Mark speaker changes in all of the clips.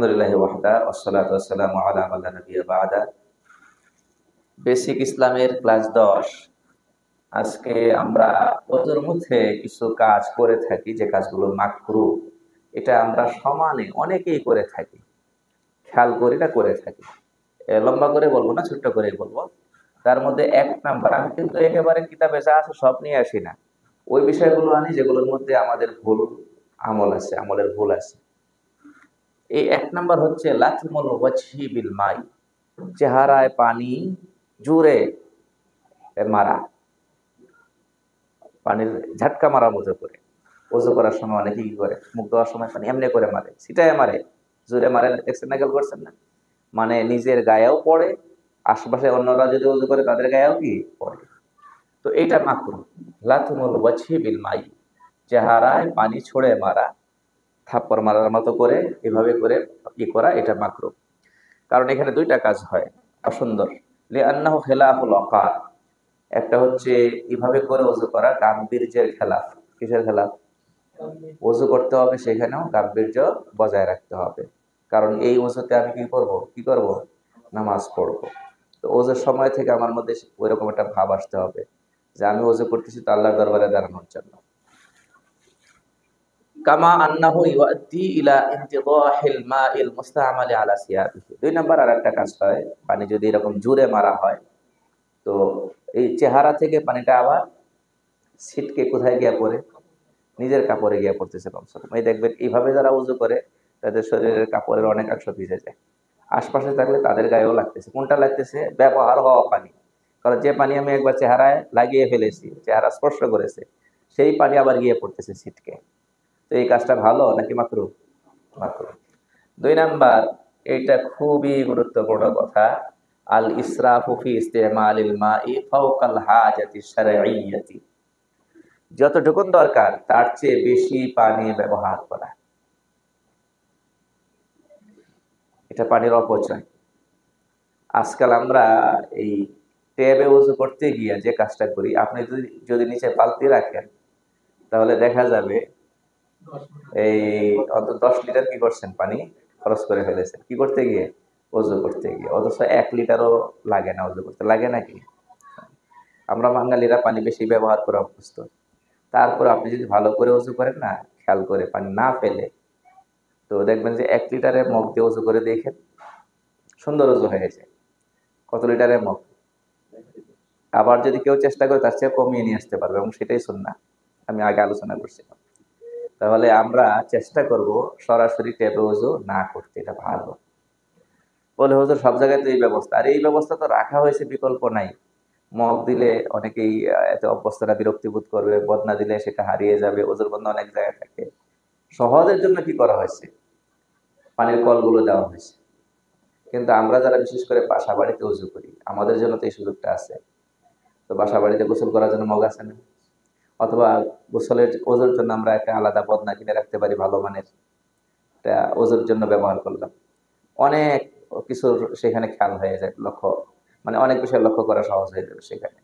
Speaker 1: আলহামদুলিল্লাহ ওয়াহদা ওয়াসসালাতু ওয়াসসালামু আলা মান লা নাবিয়্যা বা'দা। বেসিক ইসলামের ক্লাস 10। আজকে আমরা ওদের মধ্যে কিছু কাজ করে থাকি, যে কাজগুলো মাকরুহ। এটা আমরা সমানে অনেকেই করে থাকি, খেয়াল করি না, করে থাকি। লম্বা করে বলবো না, ছোট্ট করে বলবো। তার মধ্যে 1 নাম্বার, আমি কিন্তু একেবারে কিতাবে যা আছে সব নিয়ে আসি না, ওই বিষয়গুলো আনি যেগুলোর মধ্যে আমাদের ভুল আমল আছে, আমলের ভুল আছে। এই 1 নাম্বার হচ্ছে লাথমুল ওয়াজহি বিল মাই, চেহারায় পানি জুড়ে মারা, পানির ঝাটকা মারার মতো করে। ওযু করার সময় অনেকে কি করে, মুখ ধোয়ার সময় পানি এমনি করে মারে, ছিটায় মারে, জুড়ে মারে। দেখছেন না, খেয়াল করছেন না? মানে নিজের গায়েও পড়ে, আশেপাশে অন্যরা যদি ওযু করে তাদের গায়েও কি পড়ে। তো এইটা মাকরুহ। লাথমুল ওয়াজহি বিল মাই, চেহারায় পানি ছুঁড়ে মারা, থাপ্পড় মারার মতো করে, এভাবে করে কি করা, এটা মাকরুহ। কারণ এখানে 2টা কাজ হয় অসুন্দর। লিআন্নাহু খিলাফুল ওয়াকার, একটা হচ্ছে এভাবে করে ওযু করা গাম্ভীর্যের খেলাফ। কিসের খেলাফ? ওযু করতে হবে, সেখানেও গাম্ভীর্য বজায় রাখতে হবে। কারণ এই ওযুতে আমি কি করব? নামাজ পড়ব। তো ওযুর সময় থেকে আমার মধ্যে ওইরকম একটা ভাব আসতে হবে যে আমি ওযু করতেছি তো আল্লাহর দরবারে দাঁড়ানোর জন্য। কামা আন্নাহু ইউআদ্দি ইলা ইনতিদাহিল মাইল মুস্তাআমাল আলা সিয়াবিহি। 2 নাম্বার আরেকটা কাজ হয়, পানি যদি এরকম জুড়ে মারা হয়, তো এই চেহারা থেকে পানিটা আবার ছিটকে কোথায় গিয়ে পড়ে? নিজের কাপড়ে গিয়ে পড়তেছে কমসে কম। এই দেখবেন এইভাবে যারা উযু করে তাদের শরীরের কাপড়ের অনেকাংশ ভিজে যায়। আশপাশে থাকলে তাদের গায়েও লাগতেছে। কোনটা লাগতেছে? ব্যবহার হওয়া পানি। কারণ যে পানি আমি একবার চেহারায় লাগিয়ে ফেলেছি, চেহারা স্পর্শ করেছে, সেই পানি আবার গিয়ে পড়তেছে ছিটকে। তো এই কাজটা ভালো নাকি মাকরুহ? মাকরুহ। 2 নাম্বার, এটা খুবই গুরুত্বপূর্ণ কথা। আল ইসরাফু ফি ইস্তেমালিল মাই ফাওকাল হাজাতি শারঈয়্যাতি, যতটুকুন দরকার তার চেয়ে বেশি পানি ব্যবহার করা, এটা পানির অপচয়। আজকাল আমরা এই ট্যাবে ওযু করতে গিয়ে যে কাজটা করি, আপনি যদি নিচে বালতি রাখেন তাহলে দেখা যাবে এই অন্তত 10 লিটার কি করছেন, পানি খরচ করে ফেলেছেন। কি করতে গিয়ে? ওযু করতে গিয়ে। অথচ 1 লিটারও লাগে না ওযু করতে, লাগে নাকি? আমরা বাঙালিরা পানি বেশি ব্যবহার করে অভ্যস্ত। তারপর আপনি যদি ভালো করে ওযু করেন না, খেয়াল করে পানি না ফেলে, তো দেখবেন যে 1 লিটারের মগ দিয়ে ওযু করে দেখেন, সুন্দর ওযু হয়ে যায়। কত লিটারের মগ? আবার যদি কেউ চেষ্টা করে তার চেয়ে কমিয়ে নিয়ে আসতে পারবে, এবং সেটাই সুন্নাহ। আমি আগে আলোচনা করছিলাম। তাহলে আমরা চেষ্টা করব সরাসরি ট্যাপে ওযু না করতে, এটা ভালো। বলে হুজুর সব জায়গায় তো এই ব্যবস্থা, আর এই ব্যবস্থা তো রাখা হয়েছে, বিকল্প নাই। মগ দিলে অনেকেই এতে অভ্যস্তরা বিরক্তিবোধ করবে, বদনা দিলে সেটা হারিয়ে যাবে, ওযুর বদনা অনেক জায়গায় থাকে। সহজের জন্য কি করা হয়েছে? পানির কলগুলো দেওয়া হয়েছে। কিন্তু আমরা যারা বিশেষ করে বাসা বাড়িতে ওযু করি, আমাদের জন্য তো এই সুযোগটা আছে। তো বাসা বাড়িতে গোসল করার জন্য মগ আছে না? অথবা গোসলের ওযুর জন্য আমরা একটা আলাদা বদনা কিনে রাখতে পারি, ভালো মানের। এটা ওযুর জন্য ব্যবহার করলাম। অনেক কিছুর সেখানে খেয়াল হয়ে যায়, মানে অনেক বিষয় লক্ষ্য করা সহজ হয়ে যাবে সেখানে।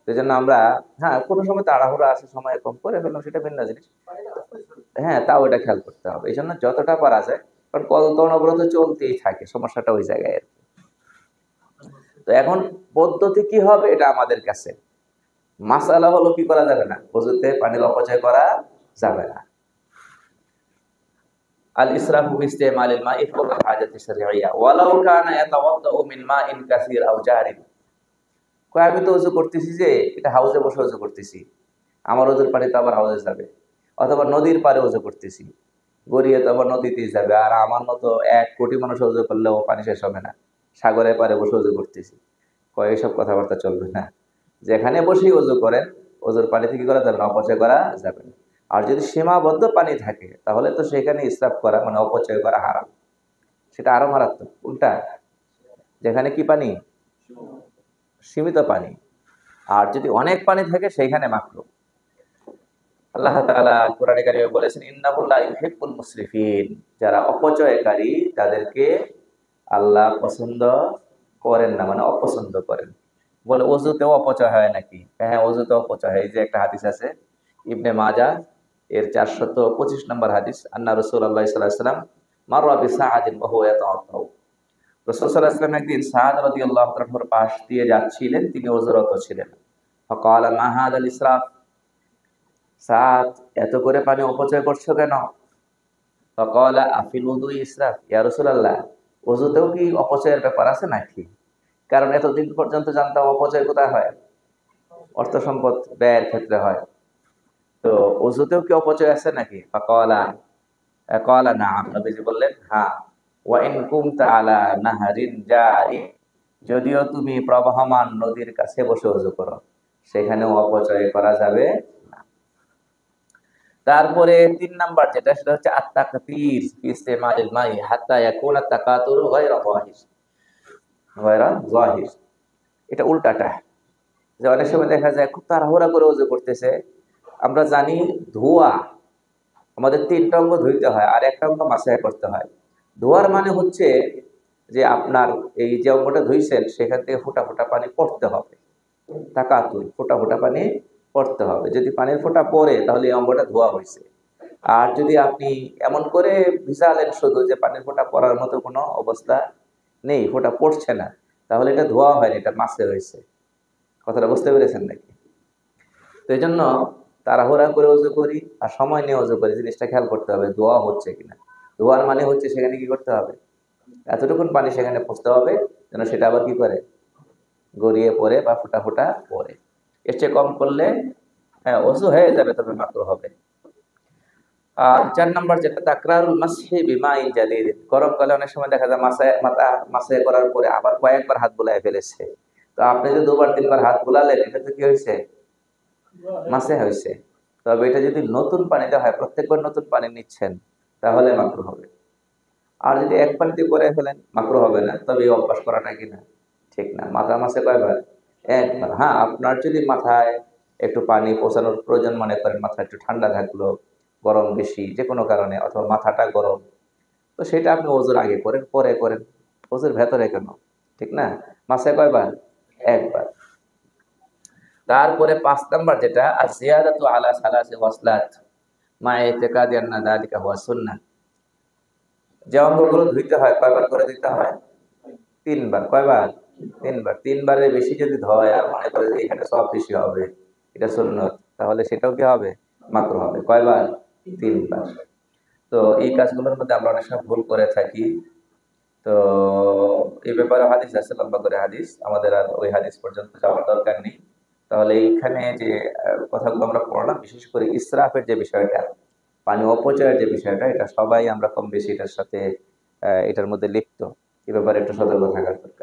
Speaker 1: সেজন্য আমরা, হ্যাঁ, কোনো সময় তাড়াহুড়া আছে, সময় কম করে ফেললাম, সেটা ভিন্ন জিনিস। হ্যাঁ, তাও এটা খেয়াল করতে হবে। এই জন্য যতটা পারা যায়, কারণ কল তো অনবরত চলতেই থাকে, সমস্যাটা ওই জায়গায় আর কি। তো এখন পদ্ধতি কি হবে, এটা আমাদের কাছে। মাসালা হলো কি করা যাবে না, ওযুতে পানির অপচয় করা যাবে না। আল ইসরাফু ফি ইস্তেমালিল মাই ফাওকা হাজাতি শারঈয়্যা ওয়ালাউ কানা ইয়াতাওয়াদ্দাউ মিন মাইন কাসীর আও জারিন। কয় আমি তো ওযু করতেছি, যে এটা হাউজে বসে ওযু করতেছি, আমার ওযুর পানি তো আবার হাউজে যাবে। অথবা নদীর পাড়ে ওযু করতেছি, গড়িয়ে তো আবার নদীতেই যাবে। আর আমার মতো 1 কোটি মানুষ ওযু করলেও পানি শেষ হবে না, সাগরের পাড়ে বসে ওযু করতেছি। কয় এসব কথাবার্তা চলবে না। যেখানে বসেই ওযু করেন, ওযুর পানিতে কি করা যাবে না, অপচয় করা যাবে না। আর যদি সীমাবদ্ধ পানি থাকে, তাহলে তো সেখানে ইসরাফ করা মানে অপচয় করা হারাম। সেটা আরো মারাত্মক। উল্টা, যেখানে কি পানি? সীমিত পানি। আর যদি অনেক পানি থাকে, সেইখানে মাকরুহ। আল্লাহ তাআলা কোরআনে কারিমে বলেছেন, ইন্নাহু লা ইউহিব্বুল মুসরিফিন, যারা অপচয়কারী তাদেরকে আল্লাহ পছন্দ করেন না, মানে অপছন্দ করেন। বলে ওযুতেও অপচয় হয় নাকি? হ্যাঁ, ওযুতেও অপচয় হয়। এই যে একটা হাদিস আছে, ইবনে মাজাহ এর 425 নম্বর হাদিস, আন্না রাসূলুল্লাহ সাল্লাল্লাহু আলাইহি ওয়াসাল্লাম মাররা বিসাআদিন ওয়া হুয়া ইয়াতাওয়াদ্দাউ। রাসূল সাল্লাল্লাহু আলাইহি ওয়াসাল্লাম একদিন সাদ রাদিয়াল্লাহু তাআলার পাশ দিয়ে যাচ্ছিলেন, তিনি ওযরত ছিলেন। ফাকালা মা হাযাল ইসরাফ, সাদ এত করে পানি অপচয় করছো কেন? ফাকালা আফিল উযুই ইসরাফ, ইয়া রাসূলুল্লাহ ওযুতেও কি অপচয়ের ব্যাপার আছে নাকি? কারণ এতদিন পর্যন্ত জানতাম অপচয় কোথায় হয়, অর্থ সম্পদ ব্যয়ের ক্ষেত্রে হয়, তো ওযুতেও কি অপচয় আছে নাকি? ফাকালা নাআম, নবীজি বললেন হ্যাঁ। ওয়া ইন কুমতা আলা নাহারিন জারি, যদিও তুমি প্রবাহমান নদীর কাছে বসে ওযু করো, সেখানেও অপচয় করা যাবে না। তারপরে ৩ নাম্বার যেটা, সেটা হচ্ছে আত-তাকতির ফি ইস্তিমালিল মাই হাত্তা ইয়াকুনা তাকাতুরু গায়রা যাহির। এটা উল্টাটা, যে অনেক সময় দেখা যায় খুব তাড়াহুড়া করে ওযু করতেছে। আমরা জানি ধোয়া আমাদের ৩টা অঙ্গ ধুইতে হয় আর একটা অঙ্গ মাসাহ করতে হয়। ধোয়ার মানে হচ্ছে যে আপনার এই যে অঙ্গটা ধুইছেন সেখান থেকে ফোঁটা ফোঁটা পানি পড়তে হবে। তাকাতুর, ফোঁটা ফোঁটা পানি পড়তে হবে। যদি পানির ফোঁটা পড়ে তাহলে এই অঙ্গটা ধোয়া হয়েছে। আর যদি আপনি এমন করে ভিজালেন শুধু যে পানির ফোঁটা পড়ার মতো কোনো অবস্থা নেই, ফোঁটা পড়ছে না, তাহলে এটা ধোয়া হয়নি, এটা মাসে হয়েছে। কথাটা বুঝতে পেরেছেন নাকি? তো এই জন্য তাড়াহুড়া করে ওযু করি আর সময় নিয়ে ওযু করি, জিনিসটা খেয়াল করতে হবে ধোয়া হচ্ছে কিনা। ধোয়ার মানে হচ্ছে সেখানে কি করতে হবে, এতটুকুন পানি সেখানে পৌঁছতে হবে যেন সেটা আবার কি করে, গড়িয়ে পড়ে বা ফোঁটা ফোঁটা পড়ে। এর চেয়ে কম করলে হ্যাঁ ওযু হয়ে যাবে, তবে মাকরুহ হবে। আর ৪ নাম্বার যেটা, তাকরারুল মাসহি বিমাইন জাদীদ। গরমকালে অনেক সময় দেখা যায় মাসে করার পরে আবার কয়েকবার হাত বুলায় ফেলেছে। তো আপনি যে ২ বার ৩ বার হাত বুলালেন, এটা তো কি হয়েছে, মাসে হয়েছে। তবে এটা যদি নতুন পানিতে হয়, প্রত্যেকবার নতুন পানি নিচ্ছেন, তাহলে মাকরুহ হবে। আর যদি এক পানিতে করে ফেলেন, মাকরুহ হবে না। তবে এই অভ্যাস করাটা কিনা ঠিক না। মাসে কয়বার? একবার। হ্যাঁ, আপনার যদি মাথায় একটু পানি পৌঁছানোর প্রয়োজন মনে করেন, মাথা একটু ঠান্ডা থাকলো, গরম বেশি যে কোনো কারণে, অথবা মাথাটা গরম, তো সেটা আপনি ওযুর আগে করেন, পরে করেন, ওযুর ভেতরে কেন, ঠিক না? মাসে কয়বার? একবার। তারপরে ৫ নাম্বার যেটা, আয-জিয়াদাতু আলা সালাসি ওয়াসলাত মা ইতিকাদি আন্না যালিকা হুয়া সুন্নাহ। যে অঙ্গগুলো ধুইতে হয় কয়বার করে দিতে হয়? ৩ বার। কয়বার? ৩ বার। ৩ বারের বেশি যদি ধয় আর মনে করে যে এখানে সব বেশি হবে, এটা সুন্নত, তাহলে সেটাও কি হবে, মাকরুহ হবে। কয়বার? ৩ বার। তো এই কাজগুলোর মধ্যে আমরা অনেক সময় ভুল করে থাকি। তো এই ব্যাপারে হাদিস আছে, লম্বা করে হাদিস, আমাদের আর ওই হাদিস পর্যন্ত যাওয়ার দরকার নেই। তাহলে এইখানে যে কথাগুলো আমরা পড়লাম, বিশেষ করে ইসরাফের যে বিষয়টা, পানি অপচয়ের যে বিষয়টা, এটা সবাই আমরা কম বেশি এটার সাথে এটার মধ্যে লিপ্ত। এ ব্যাপারে একটু সতর্ক থাকার দরকার।